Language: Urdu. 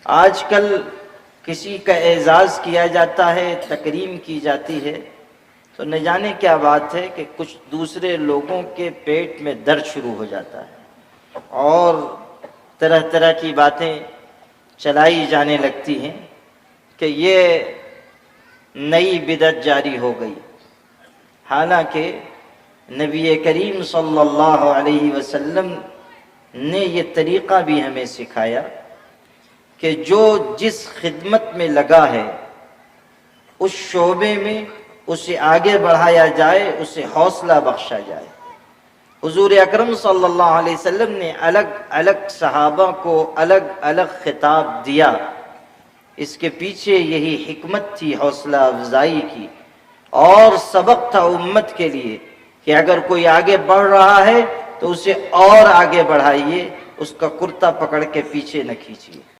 آج کل کسی کا اعزاز کیا جاتا ہے، تکریم کی جاتی ہے، تو نہ جانے کیا بات ہے کہ کچھ دوسرے لوگوں کے پیٹ میں درد شروع ہو جاتا ہے اور طرح طرح کی باتیں چلائی جانے لگتی ہیں کہ یہ نئی بدعت جاری ہو گئی۔ حالانکہ نبی کریم صلی اللہ علیہ وسلم نے یہ طریقہ بھی ہمیں سکھایا کہ جو جس خدمت میں لگا ہے اس شعبے میں اسے آگے بڑھایا جائے، اسے حوصلہ بخشا جائے۔ حضور اکرم صلی اللہ علیہ وسلم نے الگ الگ صحابہ کو الگ الگ خطاب دیا، اس کے پیچھے یہی حکمت تھی، حوصلہ افزائی کی، اور سبق تھا امت کے لیے کہ اگر کوئی آگے بڑھ رہا ہے تو اسے اور آگے بڑھائیے، اس کا کرتا پکڑ کے پیچھے نہ کھینچیے۔